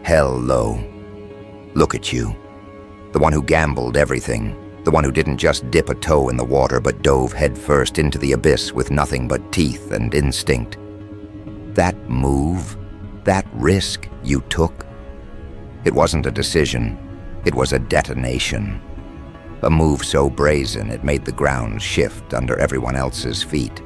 Hello. Look at you. The one who gambled everything. The one who didn't just dip a toe in the water but dove headfirst into the abyss with nothing but teeth and instinct. That move, that risk you took, it wasn't a decision, it was a detonation. A move so brazen it made the ground shift under everyone else's feet.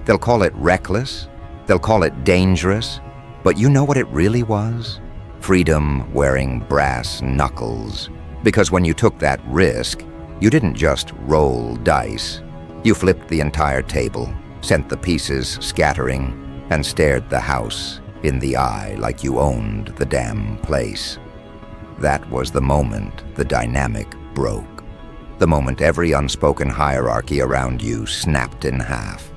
They'll call it reckless, they'll call it dangerous, but you know what it really was? Freedom wearing brass knuckles. Because when you took that risk, you didn't just roll dice. You flipped the entire table, sent the pieces scattering, and stared the house in the eye like you owned the damn place. That was the moment the dynamic broke. The moment every unspoken hierarchy around you snapped in half.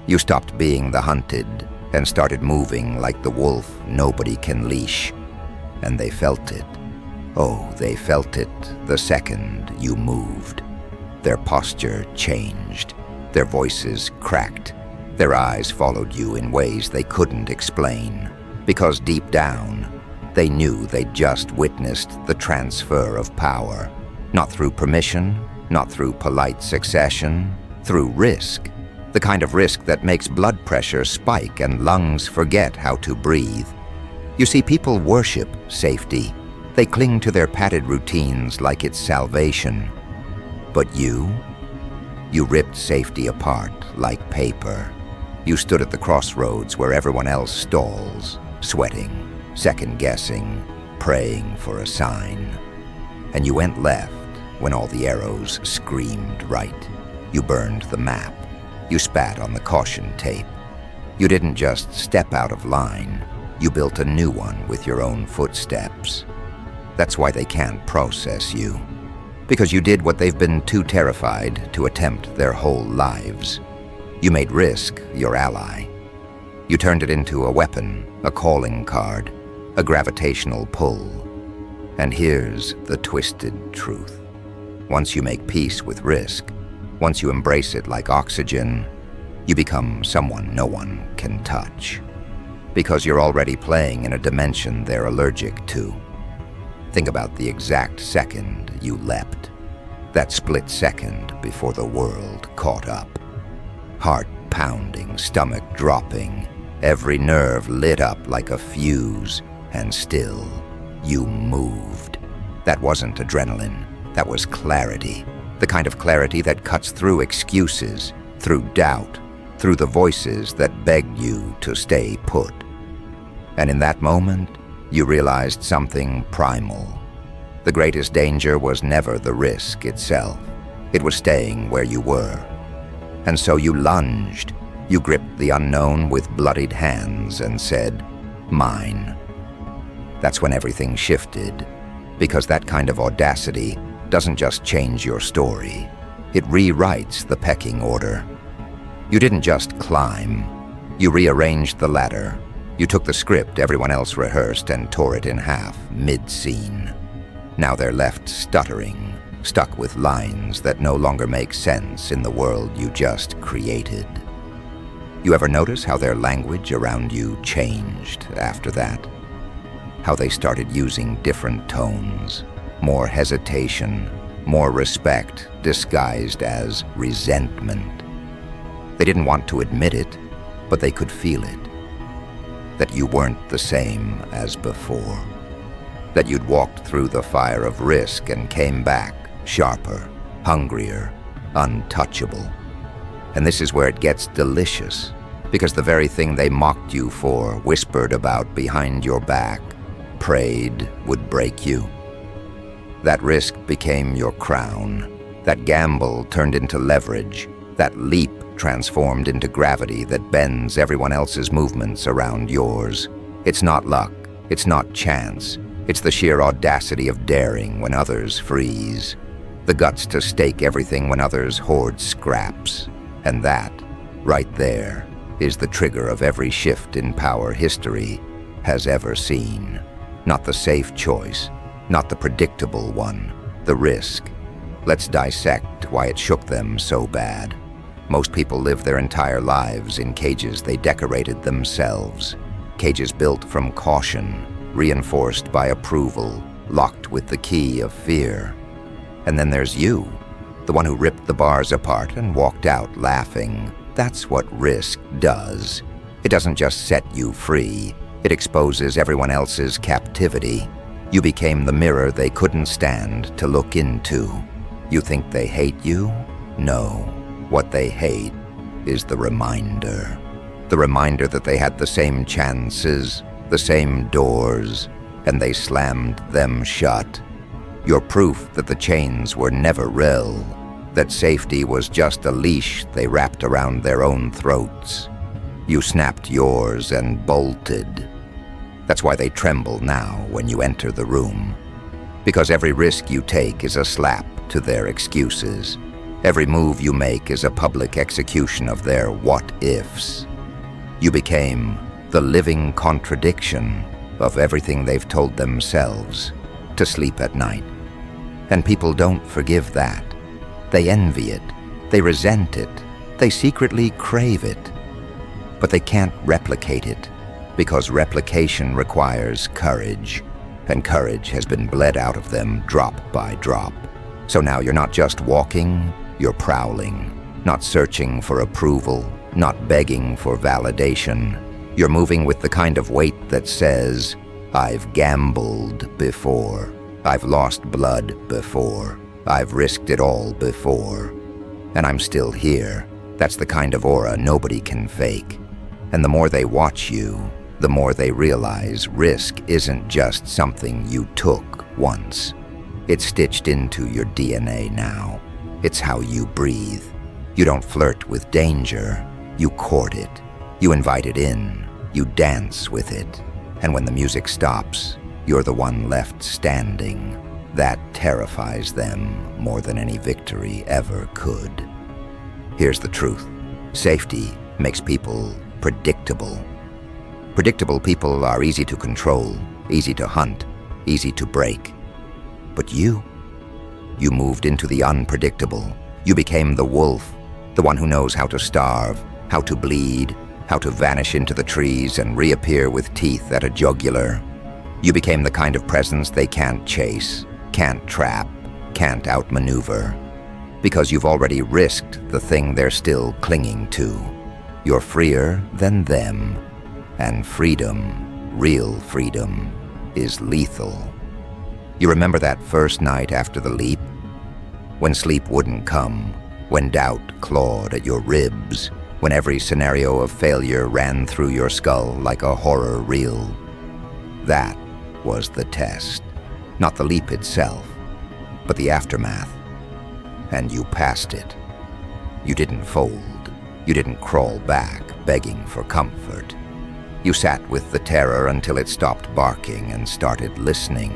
You stopped being the hunted and started moving like the wolf nobody can leash. And they felt it. Oh, they felt it the second you moved. Their posture changed. Their voices cracked. Their eyes followed you in ways they couldn't explain. Because deep down, they knew they'd just witnessed the transfer of power. Not through permission, not through polite succession, through risk. The kind of risk that makes blood pressure spike and lungs forget how to breathe. You see, people worship safety. They cling to their padded routines like it's salvation. But you ripped safety apart like paper. You stood at the crossroads where everyone else stalls, sweating, second-guessing, praying for a sign. And you went left when all the arrows screamed right. You burned the map. You spat on the caution tape. You didn't just step out of line. You built a new one with your own footsteps. That's why they can't process you. Because you did what they've been too terrified to attempt their whole lives. You made risk your ally. You turned it into a weapon, a calling card, a gravitational pull. And here's the twisted truth. Once you make peace with risk, once you embrace it like oxygen, you become someone no one can touch. Because you're already playing in a dimension they're allergic to. Think about the exact second you leapt. That split second before the world caught up. Heart pounding, stomach dropping, every nerve lit up like a fuse, and still, you moved. That wasn't adrenaline, that was clarity. The kind of clarity that cuts through excuses, through doubt, through the voices that begged you to stay put. And in that moment, you realized something primal. The greatest danger was never the risk itself. It was staying where you were. And so you lunged. You gripped the unknown with bloodied hands and said, "Mine." That's when everything shifted, because that kind of audacity doesn't just change your story. It rewrites the pecking order. You didn't just climb. You rearranged the ladder. You took the script everyone else rehearsed and tore it in half, mid-scene. Now they're left stuttering, stuck with lines that no longer make sense in the world you just created. You ever notice how their language around you changed after that? How they started using different tones, more hesitation, more respect disguised as resentment. They didn't want to admit it, but they could feel it. That you weren't the same as before. That you'd walked through the fire of risk and came back sharper, hungrier, untouchable. And this is where it gets delicious, because the very thing they mocked you for, whispered about behind your back, prayed would break you. That risk became your crown. That gamble turned into leverage. That leap transformed into gravity that bends everyone else's movements around yours. It's not luck. It's not chance. It's the sheer audacity of daring when others freeze. The guts to stake everything when others hoard scraps. And that, right there, is the trigger of every shift in power history has ever seen. Not the safe choice, not the predictable one, the risk. Let's dissect why it shook them so bad. Most people live their entire lives in cages they decorated themselves. Cages built from caution, reinforced by approval, locked with the key of fear. And then there's you, the one who ripped the bars apart and walked out laughing. That's what risk does. It doesn't just set you free, it exposes everyone else's captivity. You became the mirror they couldn't stand to look into. You think they hate you? No. What they hate is the reminder. The reminder that they had the same chances, the same doors, and they slammed them shut. You're proof that the chains were never real, that safety was just a leash they wrapped around their own throats. You snapped yours and bolted. That's why they tremble now when you enter the room. Because every risk you take is a slap to their excuses. Every move you make is a public execution of their what-ifs. You became the living contradiction of everything they've told themselves to sleep at night. And people don't forgive that. They envy it. They resent it. They secretly crave it. But they can't replicate it, because replication requires courage, and courage has been bled out of them drop by drop. So now you're not just walking, you're prowling, not searching for approval, not begging for validation. You're moving with the kind of weight that says, I've gambled before, I've lost blood before, I've risked it all before, and I'm still here. That's the kind of aura nobody can fake. And the more they watch you, the more they realize risk isn't just something you took once. It's stitched into your DNA now. It's how you breathe. You don't flirt with danger. You court it. You invite it in. You dance with it. And when the music stops, you're the one left standing. That terrifies them more than any victory ever could. Here's the truth. Safety makes people predictable. Predictable people are easy to control, easy to hunt, easy to break. But you moved into the unpredictable. You became the wolf, the one who knows how to starve, how to bleed, how to vanish into the trees and reappear with teeth at a jugular. You became the kind of presence they can't chase, can't trap, can't outmaneuver. Because you've already risked the thing they're still clinging to. You're freer than them, and freedom, real freedom, is lethal. You remember that first night after the leap? When sleep wouldn't come, when doubt clawed at your ribs, when every scenario of failure ran through your skull like a horror reel. That was the test. Not the leap itself, but the aftermath. And you passed it. You didn't fold. You didn't crawl back, begging for comfort. You sat with the terror until it stopped barking and started listening.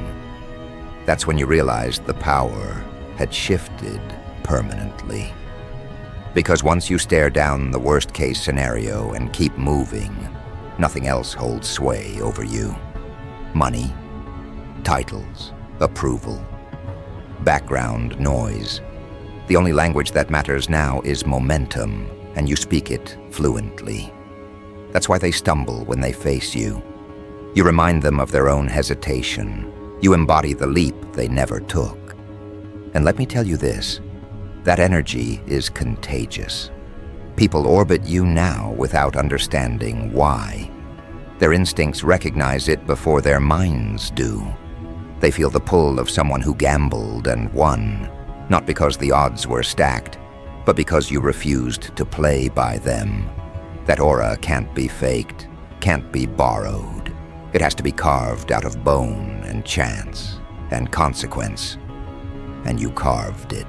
That's when you realized the power had shifted permanently. Because once you stare down the worst-case scenario and keep moving, nothing else holds sway over you. Money, titles, approval, background noise. The only language that matters now is momentum, and you speak it fluently. That's why they stumble when they face you. You remind them of their own hesitation. You embody the leap they never took. And let me tell you this, that energy is contagious. People orbit you now without understanding why. Their instincts recognize it before their minds do. They feel the pull of someone who gambled and won, not because the odds were stacked, but because you refused to play by them. That aura can't be faked, can't be borrowed. It has to be carved out of bone and chance and consequence. And you carved it.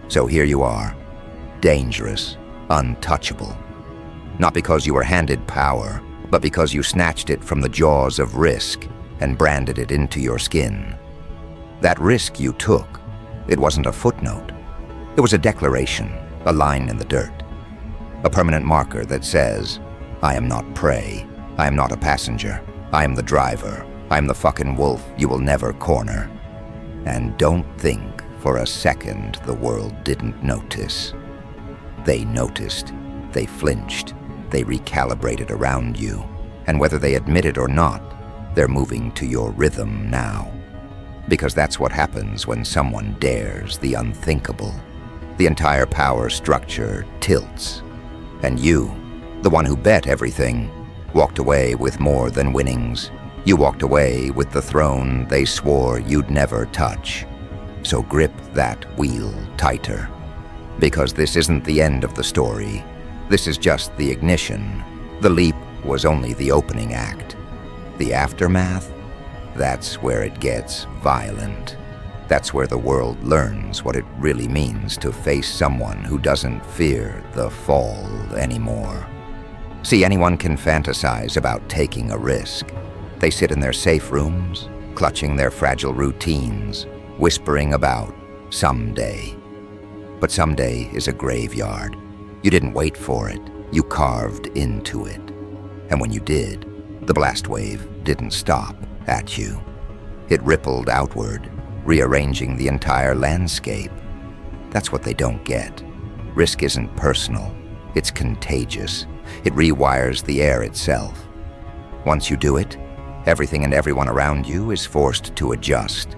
So here you are, dangerous, untouchable. Not because you were handed power, but because you snatched it from the jaws of risk and branded it into your skin. That risk you took, it wasn't a footnote. It was a declaration, a line in the dirt. A permanent marker that says, I am not prey, I am not a passenger, I am the driver, I am the fucking wolf you will never corner. And don't think for a second the world didn't notice. They noticed, they flinched, they recalibrated around you, and whether they admit it or not, They're moving to your rhythm now. Because that's what happens when someone dares the unthinkable. The entire power structure tilts. And you, the one who bet everything, walked away with more than winnings. You walked away with the throne they swore you'd never touch. So grip that wheel tighter. Because this isn't the end of the story. This is just the ignition. The leap was only the opening act. The aftermath? That's where it gets violent. That's where the world learns what it really means to face someone who doesn't fear the fall anymore. See, anyone can fantasize about taking a risk. They sit in their safe rooms, clutching their fragile routines, whispering about someday. But someday is a graveyard. You didn't wait for it, you carved into it. And when you did, the blast wave didn't stop at you. It rippled outward, rearranging the entire landscape. That's what they don't get. Risk isn't personal, it's contagious. It rewires the air itself. Once you do it, everything and everyone around you is forced to adjust.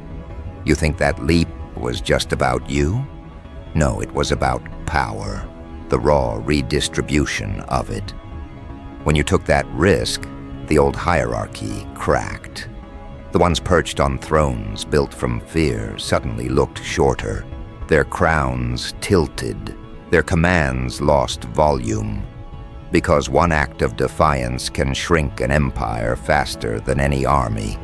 You think that leap was just about you? No, it was about power, the raw redistribution of it. When you took that risk, the old hierarchy cracked. The ones perched on thrones built from fear suddenly looked shorter. Their crowns tilted. Their commands lost volume. Because one act of defiance can shrink an empire faster than any army.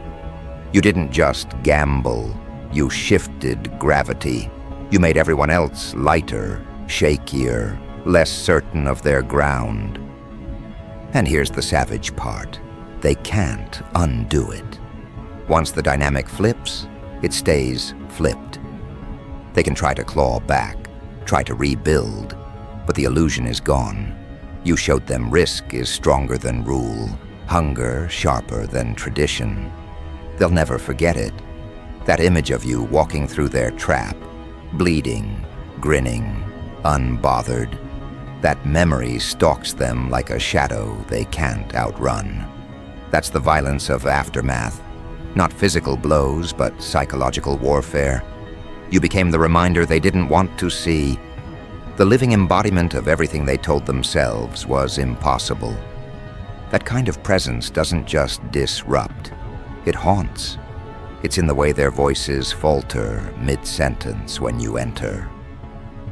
You didn't just gamble, you shifted gravity. You made everyone else lighter, shakier, less certain of their ground. And here's the savage part. They can't undo it. Once the dynamic flips, it stays flipped. They can try to claw back, try to rebuild, but the illusion is gone. You showed them risk is stronger than rule, hunger sharper than tradition. They'll never forget it. That image of you walking through their trap, bleeding, grinning, unbothered. That memory stalks them like a shadow they can't outrun. That's the violence of aftermath. Not physical blows, but psychological warfare. You became the reminder they didn't want to see. The living embodiment of everything they told themselves was impossible. That kind of presence doesn't just disrupt, it haunts. It's in the way their voices falter mid-sentence when you enter.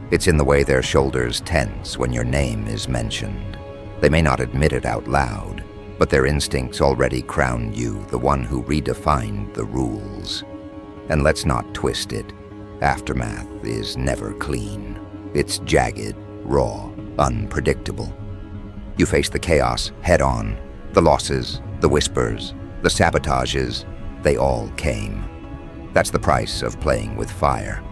It's in the way their shoulders tense when your name is mentioned. They may not admit it out loud, but their instincts already crown you the one who redefined the rules. And let's not twist it. Aftermath is never clean. It's jagged, raw, unpredictable. You face the chaos head-on. The losses, the whispers, the sabotages, they all came. That's the price of playing with fire.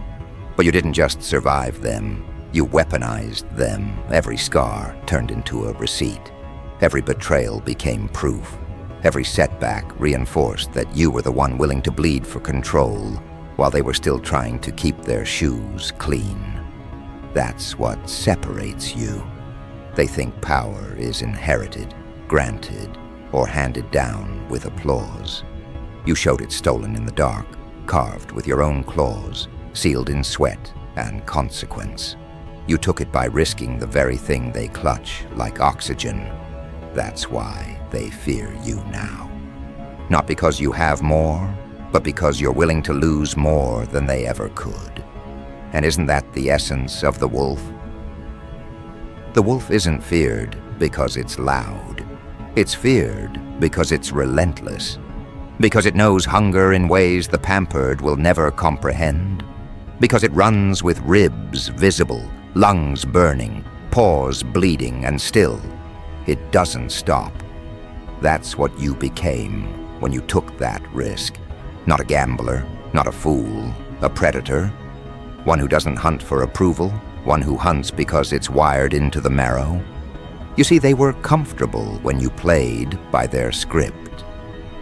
But you didn't just survive them, you weaponized them. Every scar turned into a receipt. Every betrayal became proof. Every setback reinforced that you were the one willing to bleed for control while they were still trying to keep their shoes clean. That's what separates you. They think power is inherited, granted, or handed down with applause. You showed it stolen in the dark, carved with your own claws, sealed in sweat and consequence. You took it by risking the very thing they clutch like oxygen. That's why they fear you now. Not because you have more, but because you're willing to lose more than they ever could. And isn't that the essence of the wolf? The wolf isn't feared because it's loud. It's feared because it's relentless. Because it knows hunger in ways the pampered will never comprehend. Because it runs with ribs visible, lungs burning, paws bleeding, and still, it doesn't stop. That's what you became when you took that risk. Not a gambler, not a fool, a predator. One who doesn't hunt for approval, one who hunts because it's wired into the marrow. You see, they were comfortable when you played by their script.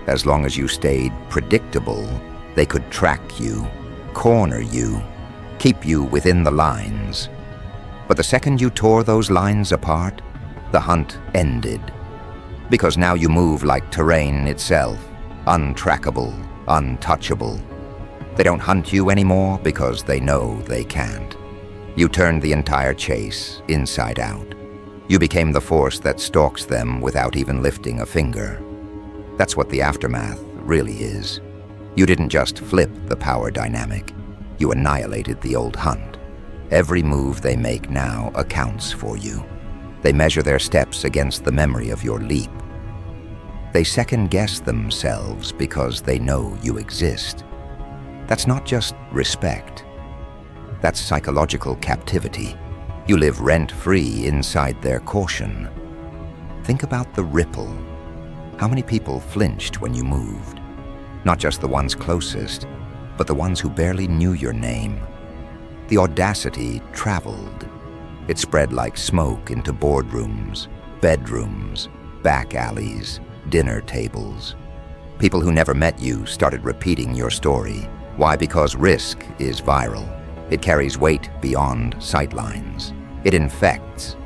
As long as you stayed predictable, they could track you, corner you, keep you within the lines. But the second you tore those lines apart, the hunt ended. Because now you move like terrain itself, untrackable, untouchable. They don't hunt you anymore because they know they can't. You turned the entire chase inside out. You became the force that stalks them without even lifting a finger. That's what the aftermath really is. You didn't just flip the power dynamic. You annihilated the old hunt. Every move they make now accounts for you. They measure their steps against the memory of your leap. They second-guess themselves because they know you exist. That's not just respect. That's psychological captivity. You live rent-free inside their caution. Think about the ripple. How many people flinched when you moved? Not just the ones closest, but the ones who barely knew your name. The audacity traveled. It spread like smoke into boardrooms, bedrooms, back alleys, dinner tables. People who never met you started repeating your story. Why? Because risk is viral. It carries weight beyond sightlines. It infects,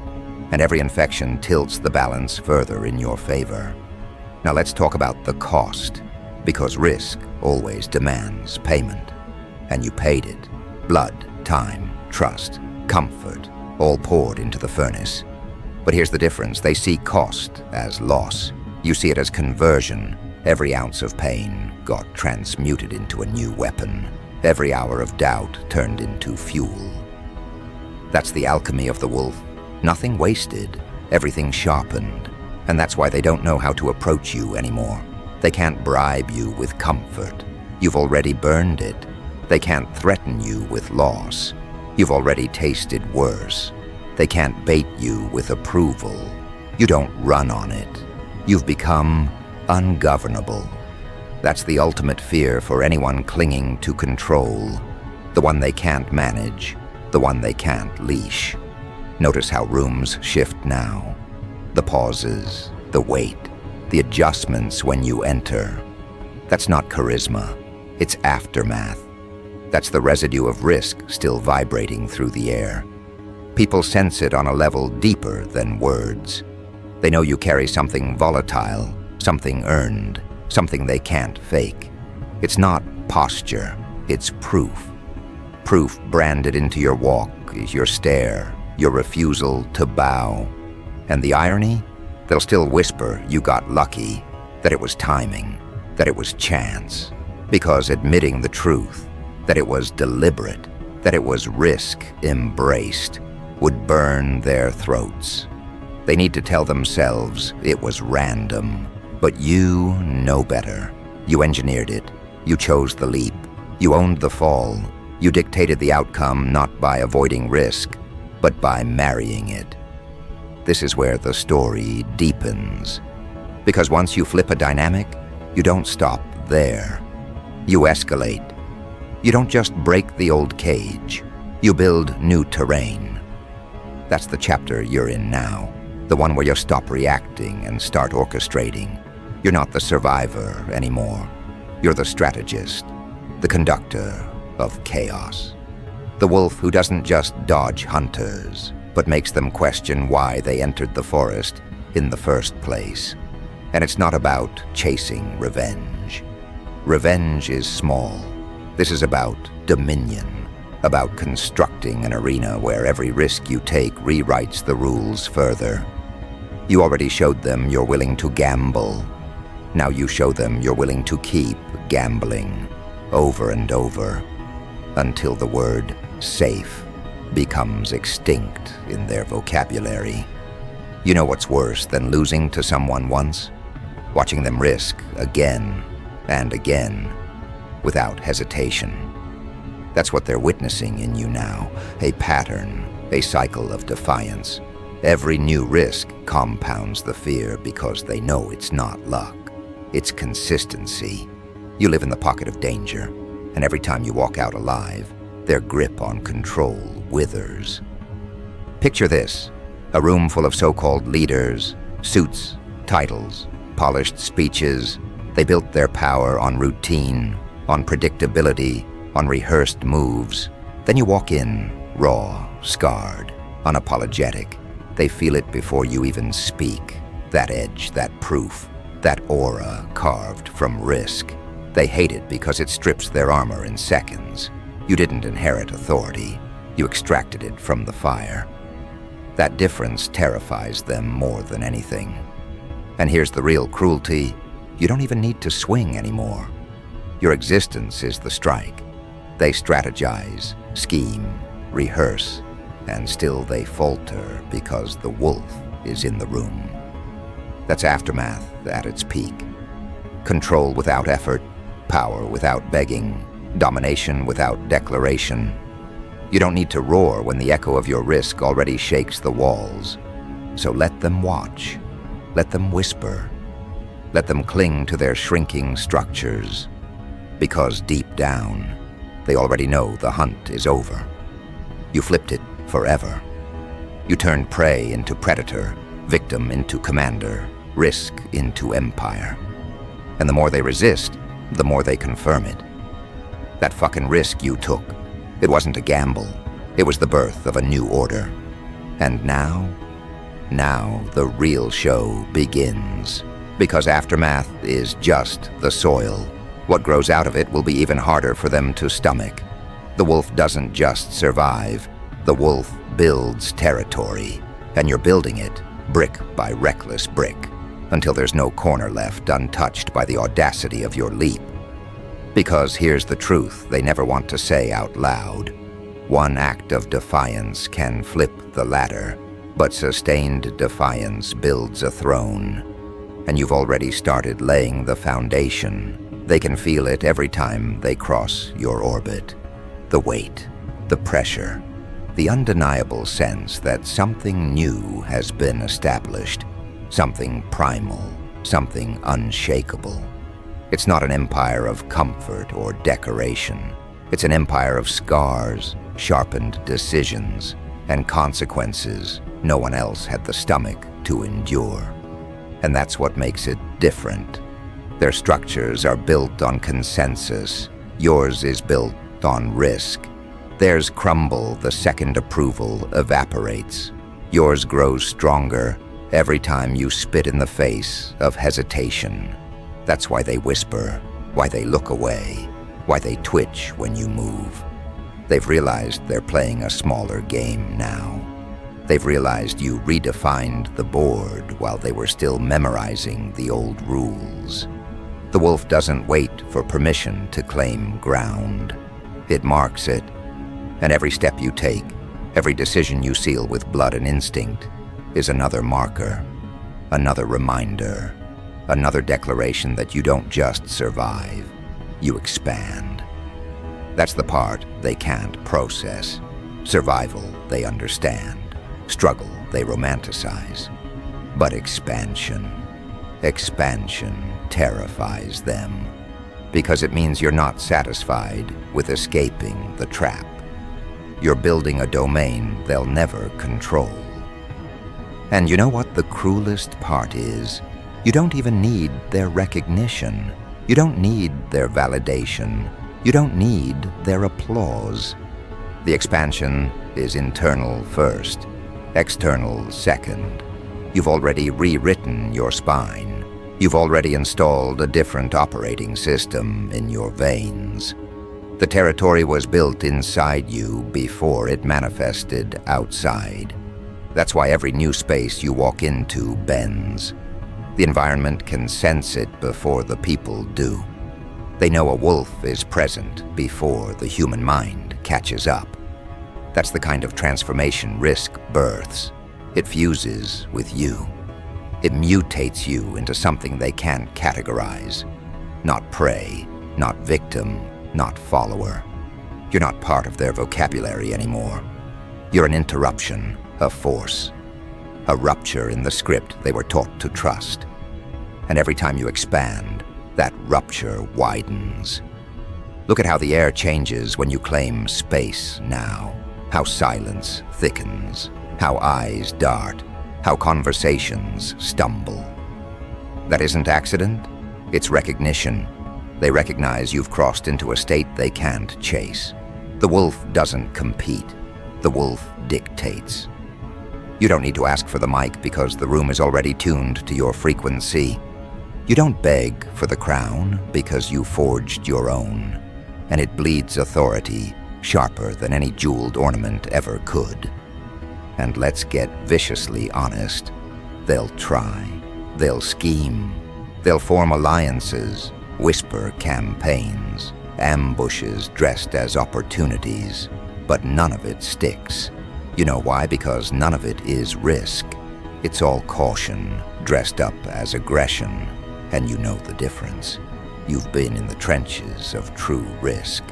and every infection tilts the balance further in your favor. Now let's talk about the cost, because risk always demands payment. And you paid it. Blood, time, trust, comfort, all poured into the furnace. But here's the difference. They see cost as loss. You see it as conversion. Every ounce of pain got transmuted into a new weapon. Every hour of doubt turned into fuel. That's the alchemy of the wolf. Nothing wasted, everything sharpened. And that's why they don't know how to approach you anymore. They can't bribe you with comfort. You've already burned it. They can't threaten you with loss. You've already tasted worse. They can't bait you with approval. You don't run on it. You've become ungovernable. That's the ultimate fear for anyone clinging to control. The one they can't manage, the one they can't leash. Notice how rooms shift now. The pauses, the wait, the adjustments when you enter. That's not charisma, it's aftermath. That's the residue of risk still vibrating through the air. People sense it on a level deeper than words. They know you carry something volatile, something earned, something they can't fake. It's not posture, it's proof. Proof branded into your walk, your stare, your refusal to bow. And the irony? They'll still whisper you got lucky, that it was timing, that it was chance. Because admitting the truth, that it was deliberate, that it was risk embraced, would burn their throats. They need to tell themselves it was random. But you know better. You engineered it. You chose the leap. You owned the fall. You dictated the outcome not by avoiding risk, but by marrying it. This is where the story deepens. Because once you flip a dynamic, you don't stop there. You escalate. You don't just break the old cage. You build new terrain. That's the chapter you're in now. The one where you stop reacting and start orchestrating. You're not the survivor anymore. You're the strategist, the conductor of chaos. The wolf who doesn't just dodge hunters, but makes them question why they entered the forest in the first place. And it's not about chasing revenge. Revenge is small. This is about dominion, about constructing an arena where every risk you take rewrites the rules further. You already showed them you're willing to gamble. Now you show them you're willing to keep gambling over and over until the word safe becomes extinct in their vocabulary. You know what's worse than losing to someone once? Watching them risk again and again without hesitation. That's what they're witnessing in you now, a pattern, a cycle of defiance. Every new risk compounds the fear because they know it's not luck. It's consistency. You live in the pocket of danger, and every time you walk out alive, their grip on control withers. Picture this, a room full of so-called leaders, suits, titles, polished speeches. They built their power on routine, on predictability, on rehearsed moves. Then you walk in, raw, scarred, unapologetic. They feel it before you even speak. That edge, that proof. that aura carved from risk. They hate it because it strips their armor in seconds. You didn't inherit authority. You extracted it from the fire. That difference terrifies them more than anything. And here's the real cruelty. You don't even need to swing anymore. Your existence is the strike. They strategize, scheme, rehearse, and still they falter because the wolf is in the room. That's aftermath at its peak. Control without effort, power without begging, domination without declaration. You don't need to roar when the echo of your risk already shakes the walls. So let them watch. Let them whisper. Let them cling to their shrinking structures. Because deep down, they already know the hunt is over. You flipped it forever. You turned prey into predator, victim into commander, risk into empire. And the more they resist, the more they confirm it. That fucking risk you took, it wasn't a gamble. It was the birth of a new order. And now the real show begins. Because aftermath is just the soil. What grows out of it will be even harder for them to stomach. The wolf doesn't just survive. The wolf builds territory. And you're building it, brick by reckless brick, until there's no corner left untouched by the audacity of your leap. Because here's the truth they never want to say out loud. One act of defiance can flip the ladder, but sustained defiance builds a throne. And you've already started laying the foundation. They can feel it every time they cross your orbit. The weight, the pressure, the undeniable sense that something new has been established, something primal, something unshakable. It's not an empire of comfort or decoration. It's an empire of scars, sharpened decisions, and consequences no one else had the stomach to endure. And that's what makes it different. Their structures are built on consensus. Yours is built on risk. Theirs crumble the second approval evaporates. Yours grows stronger every time you spit in the face of hesitation. That's why they whisper, why they look away, why they twitch when you move. They've realized they're playing a smaller game now. They've realized you redefined the board while they were still memorizing the old rules. The wolf doesn't wait for permission to claim ground. It marks it, and every step you take, every decision you seal with blood and instinct, is another marker, another reminder, another declaration that you don't just survive, you expand. That's the part they can't process. Survival, they understand. Struggle, they romanticize. But expansion terrifies them. Because it means you're not satisfied with escaping the trap. You're building a domain they'll never control. And you know what the cruelest part is? You don't even need their recognition. You don't need their validation. You don't need their applause. The expansion is internal first, external second. You've already rewritten your spine. You've already installed a different operating system in your veins. The territory was built inside you before it manifested outside. That's why every new space you walk into bends. The environment can sense it before the people do. They know a wolf is present before the human mind catches up. That's the kind of transformation risk births. It fuses with you. It mutates you into something they can't categorize. Not prey, not victim, not follower. You're not part of their vocabulary anymore. You're an interruption, a force, a rupture in the script they were taught to trust. And every time you expand, that rupture widens. Look at how the air changes when you claim space now. How silence thickens, how eyes dart, how conversations stumble. That isn't accident, it's recognition. They recognize you've crossed into a state they can't chase. The wolf doesn't compete, the wolf dictates. You don't need to ask for the mic because the room is already tuned to your frequency. You don't beg for the crown because you forged your own, and it bleeds authority sharper than any jeweled ornament ever could. And let's get viciously honest. They'll try, they'll scheme, they'll form alliances, whisper campaigns, ambushes dressed as opportunities, but none of it sticks. You know why? Because none of it is risk. It's all caution, dressed up as aggression, and you know the difference. You've been in the trenches of true risk.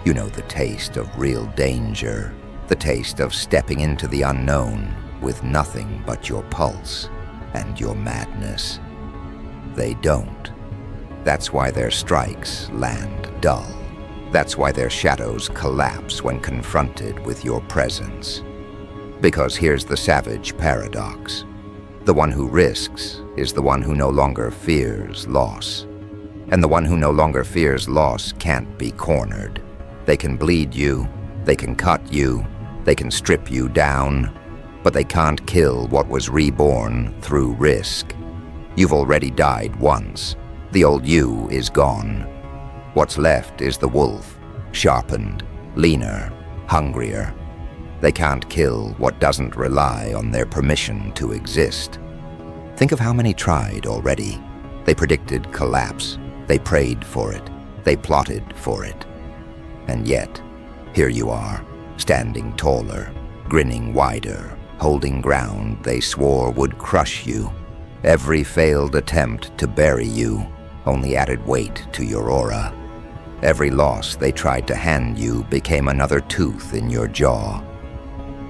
You know the taste of real danger, the taste of stepping into the unknown with nothing but your pulse and your madness. They don't. That's why their strikes land dull. That's why their shadows collapse when confronted with your presence. Because here's the savage paradox. The one who risks is the one who no longer fears loss. And the one who no longer fears loss can't be cornered. They can bleed you, they can cut you, they can strip you down, but they can't kill what was reborn through risk. You've already died once. The old you is gone. What's left is the wolf, sharpened, leaner, hungrier. They can't kill what doesn't rely on their permission to exist. Think of how many tried already. They predicted collapse. They prayed for it. They plotted for it. And yet, here you are, standing taller, grinning wider, holding ground they swore would crush you. Every failed attempt to bury you only added weight to your aura. Every loss they tried to hand you became another tooth in your jaw.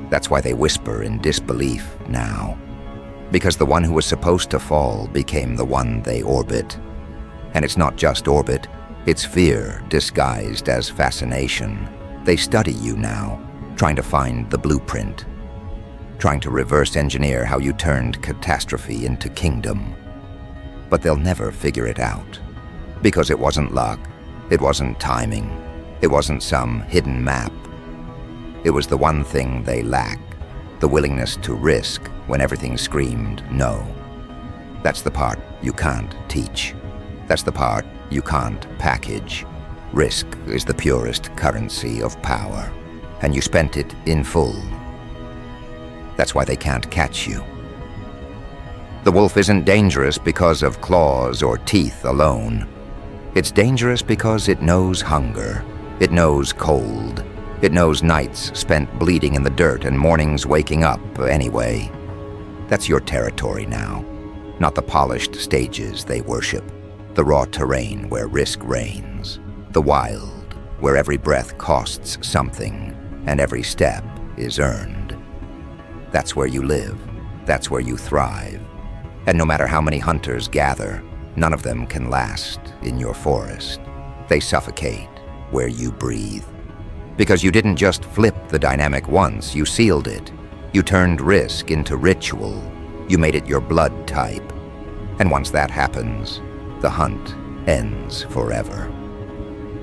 That's why they whisper in disbelief now. Because the one who was supposed to fall became the one they orbit. And it's not just orbit, it's fear disguised as fascination. They study you now, trying to find the blueprint, trying to reverse engineer how you turned catastrophe into kingdom. But they'll never figure it out. Because it wasn't luck, it wasn't timing, it wasn't some hidden map. It was the one thing they lack, the willingness to risk when everything screamed no. That's the part you can't teach. That's the part you can't package. Risk is the purest currency of power, and you spent it in full. That's why they can't catch you. The wolf isn't dangerous because of claws or teeth alone. It's dangerous because it knows hunger, it knows cold, it knows nights spent bleeding in the dirt and mornings waking up anyway. That's your territory now, not the polished stages they worship, the raw terrain where risk reigns, the wild where every breath costs something and every step is earned. That's where you live, that's where you thrive. And no matter how many hunters gather, none of them can last in your forest. They suffocate where you breathe. Because you didn't just flip the dynamic once, you sealed it. You turned risk into ritual. You made it your blood type. And once that happens, the hunt ends forever.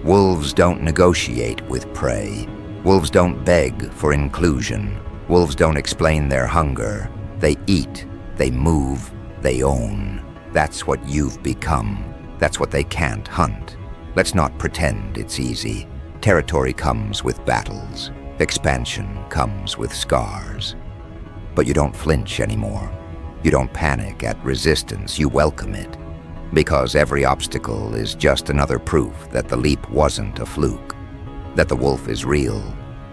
Wolves don't negotiate with prey. Wolves don't beg for inclusion. Wolves don't explain their hunger. They eat, they move, they own. That's what you've become. That's what they can't hunt. Let's not pretend it's easy. Territory comes with battles. Expansion comes with scars. But you don't flinch anymore. You don't panic at resistance. You welcome it. Because every obstacle is just another proof that the leap wasn't a fluke. That the wolf is real.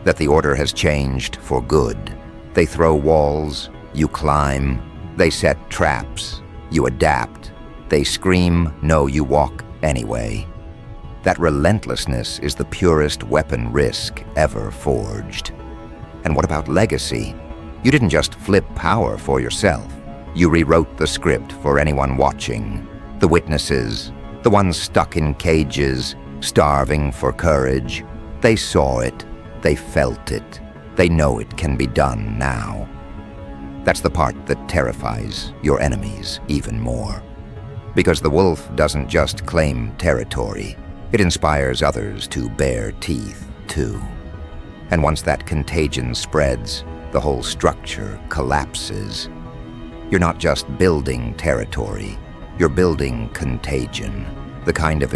That the order has changed for good. They throw walls. You climb. They set traps. You adapt. They scream. No, you walk anyway. That relentlessness is the purest weapon risk ever forged. And what about legacy? You didn't just flip power for yourself. You rewrote the script for anyone watching. The witnesses, the ones stuck in cages, starving for courage. They saw it. They felt it. They know it can be done now. That's the part that terrifies your enemies even more. Because the wolf doesn't just claim territory. It inspires others to bare teeth, too. And once that contagion spreads, the whole structure collapses. You're not just building territory, You're building contagion, the kind of